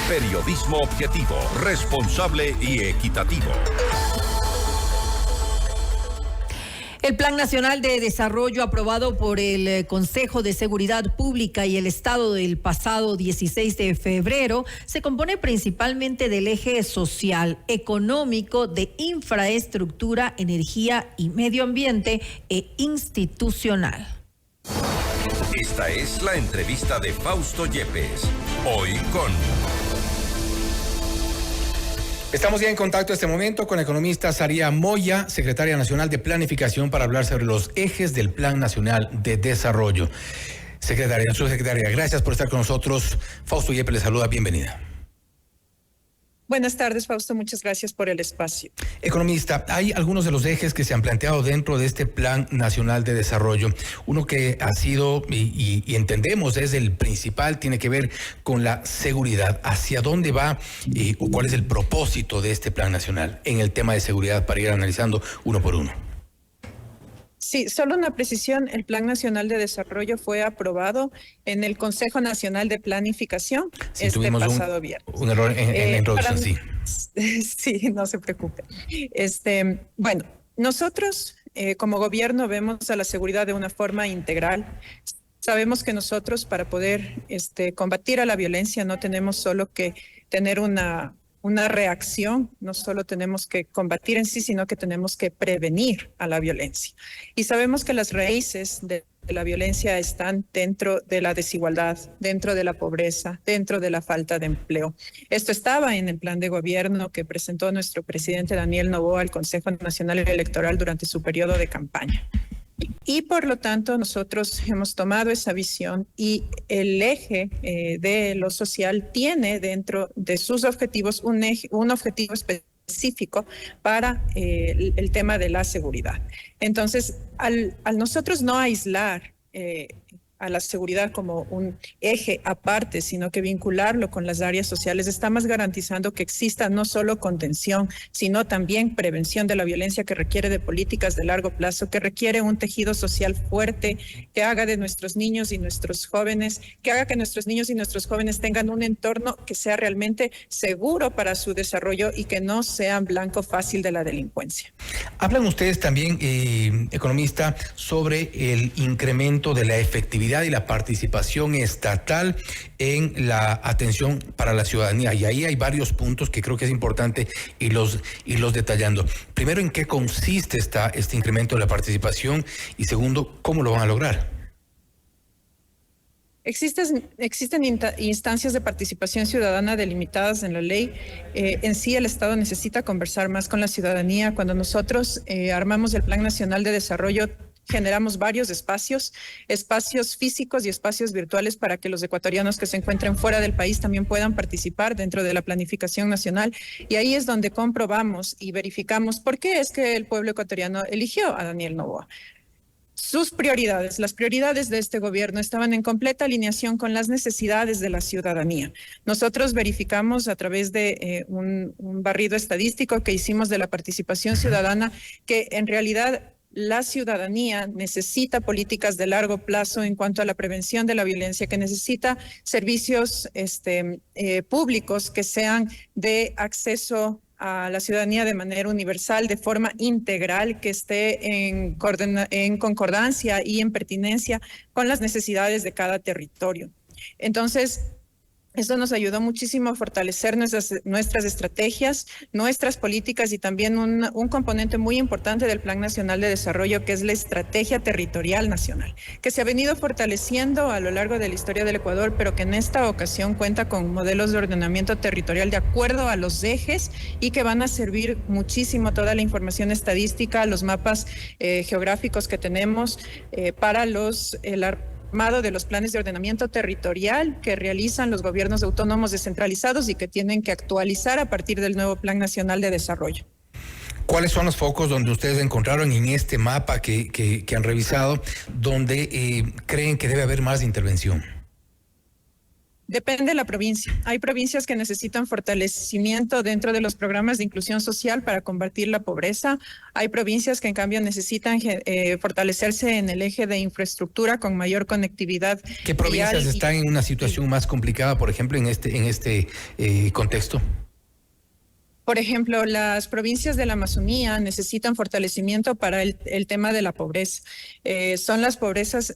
Periodismo objetivo, responsable y equitativo. El Plan Nacional de Desarrollo aprobado por el Consejo de Seguridad Pública y el Estado del pasado 16 de febrero se compone principalmente del eje social, económico, de infraestructura, energía y medio ambiente e institucional. Esta es la entrevista de Fausto Yepes, hoy con... Estamos ya en contacto en este momento con la economista Saría Moya, secretaria nacional de Planificación, para hablar sobre los ejes del Plan Nacional de Desarrollo. Subsecretaria, gracias por estar con nosotros. Fausto Yepes le saluda, bienvenida. Buenas tardes, Fausto, muchas gracias por el espacio. Economista, hay algunos de los ejes que se han planteado dentro de este Plan Nacional de Desarrollo. Uno que ha sido, y entendemos es el principal, tiene que ver con la seguridad. ¿Hacia dónde va o cuál es el propósito de este Plan Nacional en el tema de seguridad, para ir analizando uno por uno? Sí, solo una precisión, el Plan Nacional de Desarrollo fue aprobado en el Consejo Nacional de Planificación pasado viernes. Un error en la introducción, sí. Sí, no se preocupe. Bueno, nosotros como gobierno vemos a la seguridad de una forma integral. Sabemos que nosotros para poder combatir a la violencia no tenemos solo que tener una reacción, no solo tenemos que combatir en sí, sino que tenemos que prevenir a la violencia. Y sabemos que las raíces de la violencia están dentro de la desigualdad, dentro de la pobreza, dentro de la falta de empleo. Esto estaba en el plan de gobierno que presentó nuestro presidente Daniel Noboa al Consejo Nacional Electoral durante su periodo de campaña. Y por lo tanto nosotros hemos tomado esa visión y el eje de lo social tiene dentro de sus objetivos un objetivo específico para el tema de la seguridad. Entonces, al nosotros no aislar a la seguridad como un eje aparte, sino que vincularlo con las áreas sociales, estamos garantizando que exista no solo contención, sino también prevención de la violencia, que requiere de políticas de largo plazo, que requiere un tejido social fuerte, que haga de nuestros niños y nuestros jóvenes, que haga que nuestros niños y nuestros jóvenes tengan un entorno que sea realmente seguro para su desarrollo y que no sean blanco fácil de la delincuencia. Hablan ustedes también, economista, sobre el incremento de la efectividad y la participación estatal en la atención para la ciudadanía. Y ahí hay varios puntos que creo que es importante irlos detallando. Primero, ¿en qué consiste este incremento de la participación? Y segundo, ¿cómo lo van a lograr? Existen instancias de participación ciudadana delimitadas en la ley. En sí, el Estado necesita conversar más con la ciudadanía. Cuando nosotros armamos el Plan Nacional de Desarrollo, generamos varios espacios físicos y espacios virtuales para que los ecuatorianos que se encuentren fuera del país también puedan participar dentro de la planificación nacional. Y ahí es donde comprobamos y verificamos por qué es que el pueblo ecuatoriano eligió a Daniel Noboa. Sus prioridades, las prioridades de este gobierno estaban en completa alineación con las necesidades de la ciudadanía. Nosotros verificamos a través de un barrido estadístico que hicimos de la participación ciudadana que en realidad la ciudadanía necesita políticas de largo plazo en cuanto a la prevención de la violencia, que necesita servicios públicos que sean de acceso a la ciudadanía de manera universal, de forma integral, que esté en concordancia y en pertinencia con las necesidades de cada territorio. Entonces, esto nos ayudó muchísimo a fortalecer nuestras estrategias, nuestras políticas y también un componente muy importante del Plan Nacional de Desarrollo, que es la estrategia territorial nacional, que se ha venido fortaleciendo a lo largo de la historia del Ecuador, pero que en esta ocasión cuenta con modelos de ordenamiento territorial de acuerdo a los ejes y que van a servir muchísimo toda la información estadística, los mapas geográficos que tenemos para el armado de los planes de ordenamiento territorial que realizan los gobiernos autónomos descentralizados y que tienen que actualizar a partir del nuevo Plan Nacional de Desarrollo. ¿Cuáles son los focos donde ustedes encontraron en este mapa que han revisado, donde creen que debe haber más intervención? Depende de la provincia. Hay provincias que necesitan fortalecimiento dentro de los programas de inclusión social para combatir la pobreza. Hay provincias que en cambio necesitan fortalecerse en el eje de infraestructura con mayor conectividad. ¿Qué provincias están en una situación más complicada, por ejemplo, en este contexto? Por ejemplo, las provincias de la Amazonía necesitan fortalecimiento para el tema de la pobreza. Son las provincias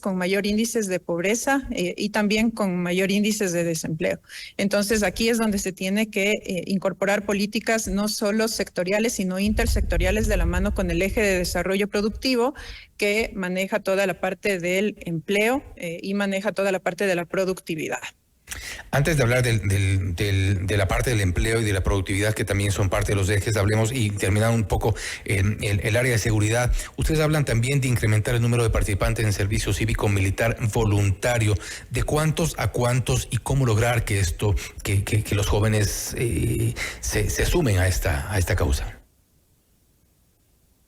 con mayor índices de pobreza y también con mayor índices de desempleo. Entonces, aquí es donde se tiene que incorporar políticas no solo sectoriales, sino intersectoriales de la mano con el eje de desarrollo productivo que maneja toda la parte del empleo y maneja toda la parte de la productividad. Antes de hablar de la parte del empleo y de la productividad, que también son parte de los ejes, hablemos y terminar un poco el área de seguridad. Ustedes hablan también de incrementar el número de participantes en servicio cívico militar voluntario. ¿De cuántos a cuántos y cómo lograr que los jóvenes se sumen a esta causa?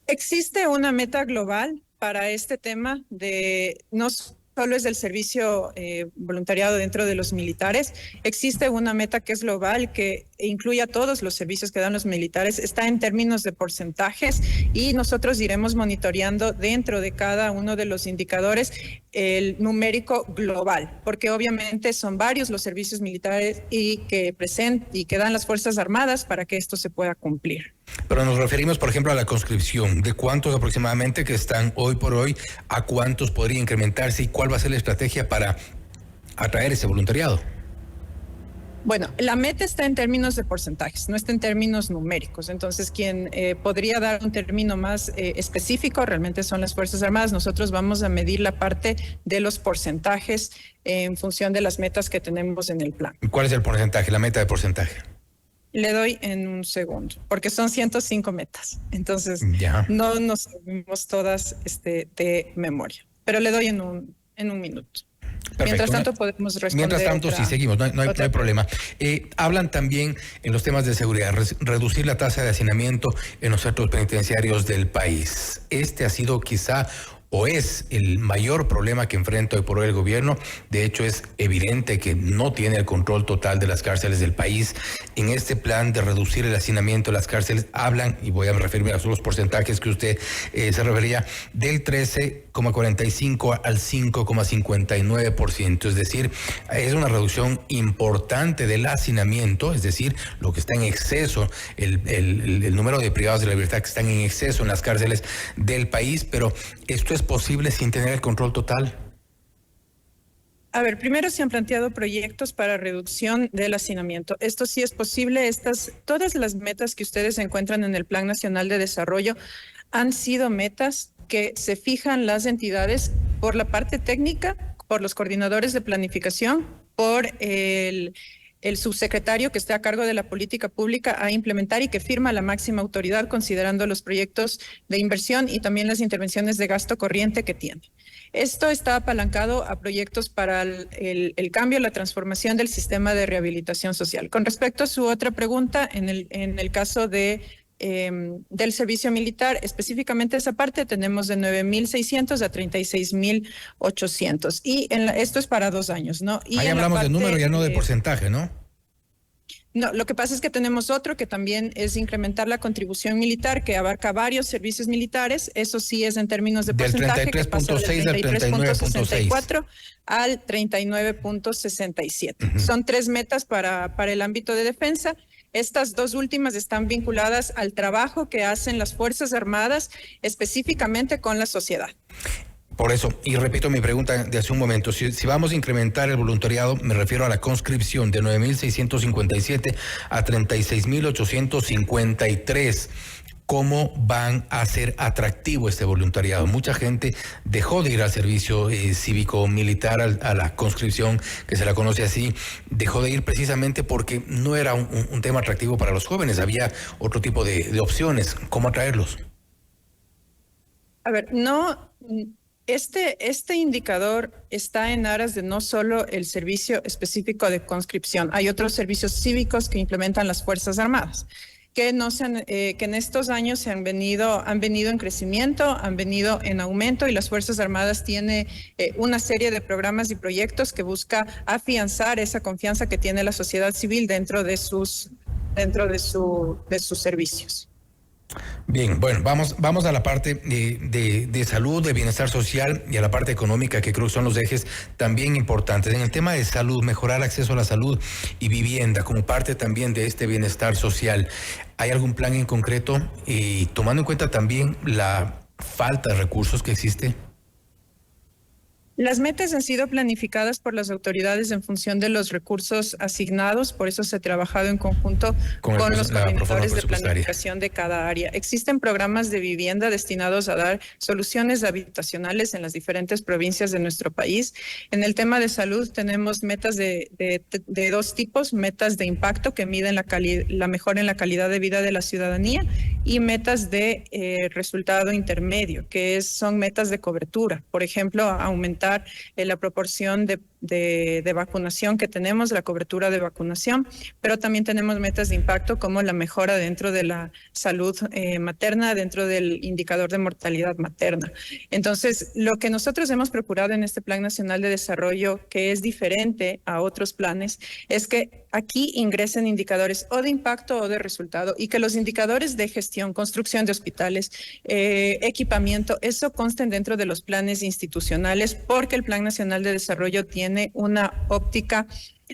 Existe una meta global para este tema de no solo es del servicio voluntariado dentro de los militares. Existe una meta que es global, que incluye a todos los servicios que dan los militares. Está en términos de porcentajes y nosotros iremos monitoreando dentro de cada uno de los indicadores el numérico global, porque obviamente son varios los servicios militares y que dan las Fuerzas Armadas para que esto se pueda cumplir. Pero nos referimos, por ejemplo, a la conscripción. ¿De cuántos aproximadamente que están hoy por hoy? ¿A cuántos podría incrementarse? ¿Y cuál va a ser la estrategia para atraer ese voluntariado? Bueno, la meta está en términos de porcentajes, no está en términos numéricos. Entonces, quien podría dar un término más específico realmente son las Fuerzas Armadas. Nosotros vamos a medir la parte de los porcentajes en función de las metas que tenemos en el plan. ¿Cuál es el porcentaje, la meta de porcentaje? Le doy en un segundo, porque son 105 metas. Entonces, no nos sabemos todas de memoria, pero le doy en un minuto. Perfecto. Mientras tanto podemos responder. Mientras tanto, sí, seguimos, no hay problema. Hablan también en los temas de seguridad, reducir la tasa de hacinamiento en los centros penitenciarios del país. Este ha sido quizá o es el mayor problema que enfrenta hoy por hoy el gobierno. De hecho, es evidente que no tiene el control total de las cárceles del país. En este plan de reducir el hacinamiento de las cárceles hablan, y voy a referirme a los porcentajes que usted se refería, del 13,45 al 5,59%. Es decir, es una reducción importante del hacinamiento, es decir, lo que está en exceso, el número de privados de la libertad que están en exceso en las cárceles del país, pero esto es posible sin tener el control total. A ver, primero se han planteado proyectos para reducción del hacinamiento. Esto sí es posible. Todas las metas que ustedes encuentran en el Plan Nacional de Desarrollo han sido metas que se fijan las entidades por la parte técnica, por los coordinadores de planificación, por el subsecretario que está a cargo de la política pública a implementar y que firma la máxima autoridad considerando los proyectos de inversión y también las intervenciones de gasto corriente que tiene. Esto está apalancado a proyectos para el cambio, la transformación del sistema de rehabilitación social. Con respecto a su otra pregunta, en el caso del servicio militar, específicamente esa parte tenemos de 9.600 a 36.800 y esto es para 2 años, ¿no? Y ahí hablamos de número, ya no de porcentaje, ¿no? No, lo que pasa es que tenemos otro que también es incrementar la contribución militar que abarca varios servicios militares. Eso sí es en términos de porcentaje. Del 33.6 al 39.64 al 39.67. Son 3 metas para el ámbito de defensa. Estas 2 últimas están vinculadas al trabajo que hacen las Fuerzas Armadas específicamente con la sociedad. Por eso, y repito mi pregunta de hace un momento, si vamos a incrementar el voluntariado, me refiero a la conscripción de 9.657 a 36.853, ¿cómo van a hacer atractivo este voluntariado? Mucha gente dejó de ir al servicio cívico-militar, a la conscripción, que se la conoce así, dejó de ir precisamente porque no era un tema atractivo para los jóvenes, había otro tipo de opciones. ¿Cómo atraerlos? A ver, no... Este indicador está en aras de no solo el servicio específico de conscripción. Hay otros servicios cívicos que implementan las Fuerzas Armadas. que en estos años han venido en crecimiento, han venido en aumento, y las Fuerzas Armadas tiene una serie de programas y proyectos que busca afianzar esa confianza que tiene la sociedad civil dentro de sus servicios. Bien, bueno, vamos a la parte de salud, de bienestar social y a la parte económica, que creo que son los ejes también importantes. En el tema de salud, mejorar acceso a la salud y vivienda como parte también de este bienestar social. ¿Hay algún plan en concreto, tomando en cuenta también la falta de recursos que existe? Las metas han sido planificadas por las autoridades en función de los recursos asignados, por eso se ha trabajado en conjunto con los coordinadores de planificación de cada área. Existen programas de vivienda destinados a dar soluciones habitacionales en las diferentes provincias de nuestro país. En el tema de salud tenemos metas de dos tipos: metas de impacto, que miden la mejora en la calidad de vida de la ciudadanía, y metas de resultado intermedio, que son metas de cobertura. Por ejemplo, aumentar la proporción de vacunación que tenemos, la cobertura de vacunación, pero también tenemos metas de impacto como la mejora dentro de la salud materna, dentro del indicador de mortalidad materna. Entonces, lo que nosotros hemos procurado en este Plan Nacional de Desarrollo, que es diferente a otros planes, es que aquí ingresen indicadores o de impacto o de resultado, y que los indicadores de gestión, construcción de hospitales, equipamiento, eso consten dentro de los planes institucionales, porque el Plan Nacional de Desarrollo tiene una óptica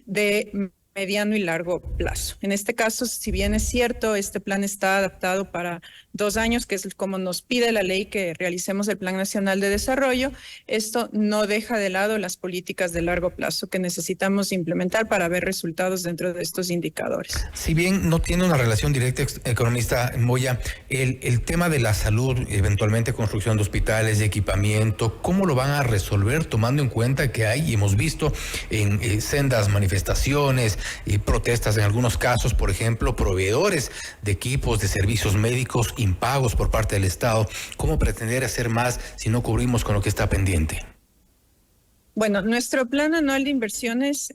de mediano y largo plazo. En este caso, si bien es cierto, este plan está adaptado para 2 años, que es como nos pide la ley que realicemos el Plan Nacional de Desarrollo, esto no deja de lado las políticas de largo plazo que necesitamos implementar para ver resultados dentro de estos indicadores. Si bien no tiene una relación directa, economista Moya, el tema de la salud, eventualmente construcción de hospitales, de equipamiento, ¿cómo lo van a resolver tomando en cuenta que hay, y hemos visto en sendas manifestaciones y protestas en algunos casos, por ejemplo, proveedores de equipos, de servicios médicos impagos por parte del Estado? ¿Cómo pretender hacer más si no cubrimos con lo que está pendiente? Bueno, nuestro plan anual de inversiones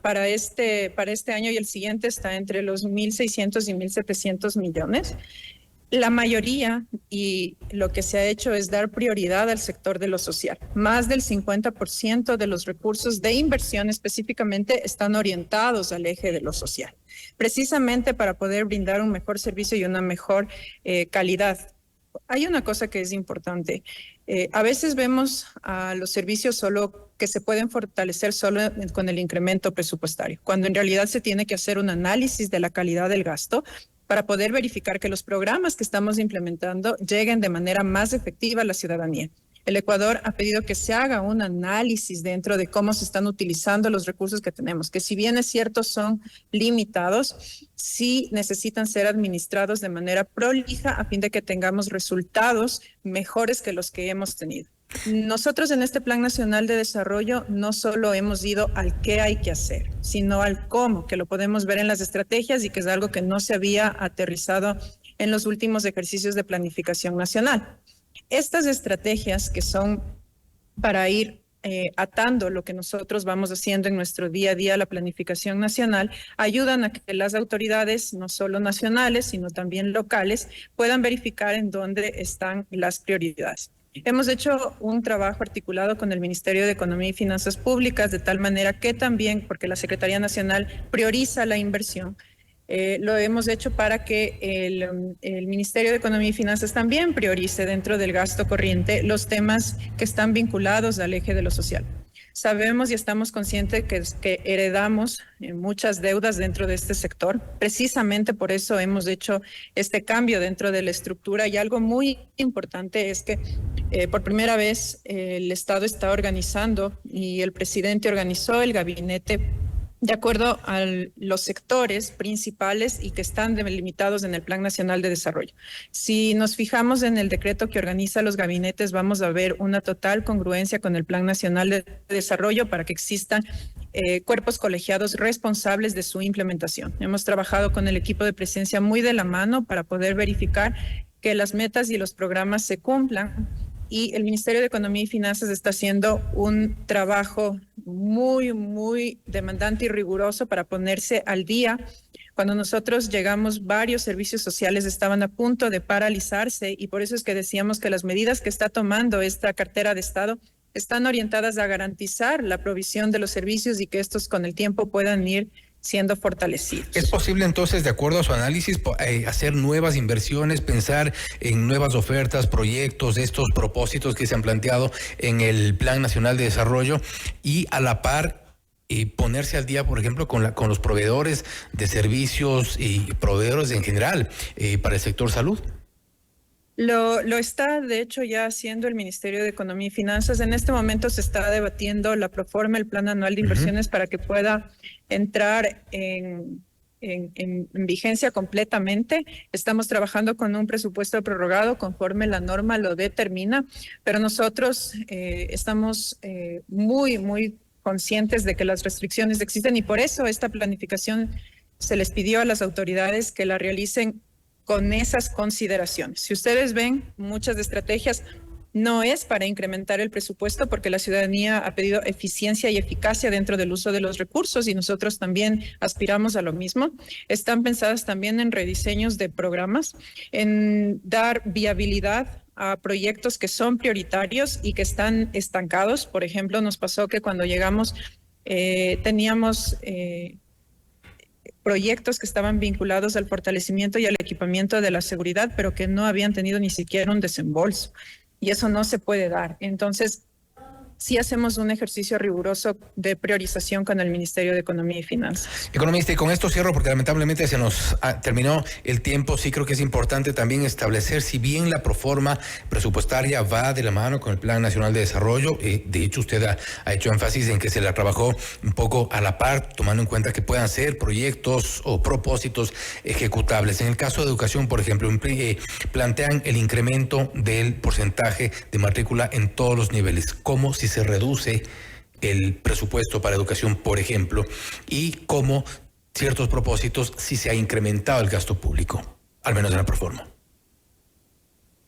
para este año y el siguiente está entre los 1.600 y 1.700 millones. La mayoría, y lo que se ha hecho, es dar prioridad al sector de lo social. Más del 50% de los recursos de inversión específicamente están orientados al eje de lo social, precisamente para poder brindar un mejor servicio y una mejor calidad. Hay una cosa que es importante. A veces vemos a los servicios solo que se pueden fortalecer solo con el incremento presupuestario, cuando en realidad se tiene que hacer un análisis de la calidad del gasto para poder verificar que los programas que estamos implementando lleguen de manera más efectiva a la ciudadanía. El Ecuador ha pedido que se haga un análisis dentro de cómo se están utilizando los recursos que tenemos, que si bien es cierto son limitados, sí necesitan ser administrados de manera prolija a fin de que tengamos resultados mejores que los que hemos tenido. Nosotros en este Plan Nacional de Desarrollo no solo hemos ido al qué hay que hacer, sino al cómo, que lo podemos ver en las estrategias y que es algo que no se había aterrizado en los últimos ejercicios de planificación nacional. Estas estrategias, que son para ir atando lo que nosotros vamos haciendo en nuestro día a día, la planificación nacional, ayudan a que las autoridades, no solo nacionales, sino también locales, puedan verificar en dónde están las prioridades. Hemos hecho un trabajo articulado con el Ministerio de Economía y Finanzas Públicas, de tal manera que también, porque la Secretaría Nacional prioriza la inversión, lo hemos hecho para que el Ministerio de Economía y Finanzas también priorice dentro del gasto corriente los temas que están vinculados al eje de lo social. Sabemos y estamos conscientes que heredamos muchas deudas dentro de este sector. Precisamente por eso hemos hecho este cambio dentro de la estructura, y algo muy importante es que por primera vez el Estado está organizando, y el presidente organizó el gabinete de acuerdo a los sectores principales y que están delimitados en el Plan Nacional de Desarrollo. Si nos fijamos en el decreto que organiza los gabinetes, vamos a ver una total congruencia con el Plan Nacional de Desarrollo para que existan cuerpos colegiados responsables de su implementación. Hemos trabajado con el equipo de presencia muy de la mano para poder verificar que las metas y los programas se cumplan, y el Ministerio de Economía y Finanzas está haciendo un trabajo muy, muy demandante y riguroso para ponerse al día. Cuando nosotros llegamos, varios servicios sociales estaban a punto de paralizarse y por eso es que decíamos que las medidas que está tomando esta cartera de Estado están orientadas a garantizar la provisión de los servicios y que estos con el tiempo puedan ir siendo fortalecidos. ¿Es posible entonces, de acuerdo a su análisis, hacer nuevas inversiones, pensar en nuevas ofertas, proyectos, estos propósitos que se han planteado en el Plan Nacional de Desarrollo y a la par ponerse al día, por ejemplo, con los proveedores de servicios y proveedores en general para el sector salud? Lo está, de hecho, ya haciendo el Ministerio de Economía y Finanzas. En este momento se está debatiendo la proforma, el Plan Anual de Inversiones, para que pueda entrar en vigencia completamente. Estamos trabajando con un presupuesto prorrogado conforme la norma lo determina, pero nosotros estamos muy conscientes de que las restricciones existen y por eso esta planificación se les pidió a las autoridades que la realicen con esas consideraciones. Si ustedes ven, muchas de estrategias no es para incrementar el presupuesto porque la ciudadanía ha pedido eficiencia y eficacia dentro del uso de los recursos y nosotros también aspiramos a lo mismo. Están pensadas también en rediseños de programas, en dar viabilidad a proyectos que son prioritarios y que están estancados. Por ejemplo, nos pasó que cuando llegamos teníamos proyectos que estaban vinculados al fortalecimiento y al equipamiento de la seguridad, pero que no habían tenido ni siquiera un desembolso. Y eso no se puede dar. Entonces, sí hacemos un ejercicio riguroso de priorización con el Ministerio de Economía y Finanzas. Economista, y con esto cierro porque lamentablemente se nos terminó el tiempo. Sí creo que es importante también establecer, si bien la proforma presupuestaria va de la mano con el Plan Nacional de Desarrollo, de hecho usted ha hecho énfasis en que se la trabajó un poco a la par, tomando en cuenta que puedan ser proyectos o propósitos ejecutables. En el caso de educación, por ejemplo, plantean el incremento del porcentaje de matrícula en todos los niveles. ¿Cómo si se reduce el presupuesto para educación, por ejemplo, y cómo ciertos propósitos si se ha incrementado el gasto público, al menos en la proforma?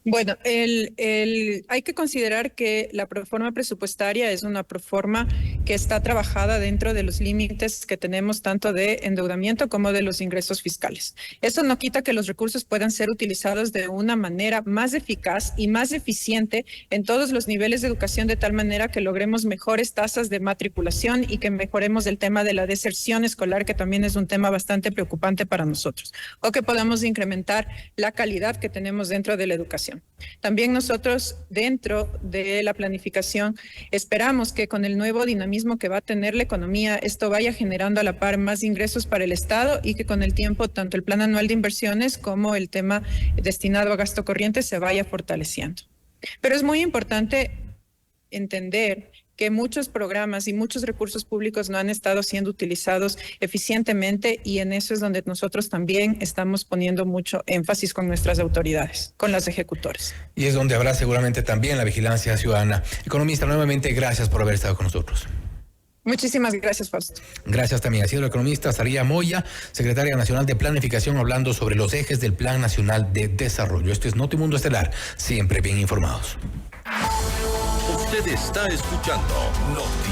Bueno, hay que considerar que la proforma presupuestaria es una proforma que está trabajada dentro de los límites que tenemos tanto de endeudamiento como de los ingresos fiscales. Eso no quita que los recursos puedan ser utilizados de una manera más eficaz y más eficiente en todos los niveles de educación, de tal manera que logremos mejores tasas de matriculación y que mejoremos el tema de la deserción escolar, que también es un tema bastante preocupante para nosotros, o que podamos incrementar la calidad que tenemos dentro de la educación. También nosotros, dentro de la planificación, esperamos que con el nuevo dinamismo que va a tener la economía, esto vaya generando a la par más ingresos para el Estado y que con el tiempo tanto el Plan Anual de Inversiones como el tema destinado a gasto corriente se vaya fortaleciendo. Pero es muy importante entender que muchos programas y muchos recursos públicos no han estado siendo utilizados eficientemente y en eso es donde nosotros también estamos poniendo mucho énfasis con nuestras autoridades, con las ejecutores. Y es donde habrá seguramente también la vigilancia ciudadana. Economista, nuevamente gracias por haber estado con nosotros. Muchísimas gracias, Fausto. Gracias también. Ha sido la economista Saría Moya, secretaria nacional de Planificación, hablando sobre los ejes del Plan Nacional de Desarrollo. Esto es Notimundo Estelar, siempre bien informados. Usted está escuchando Noti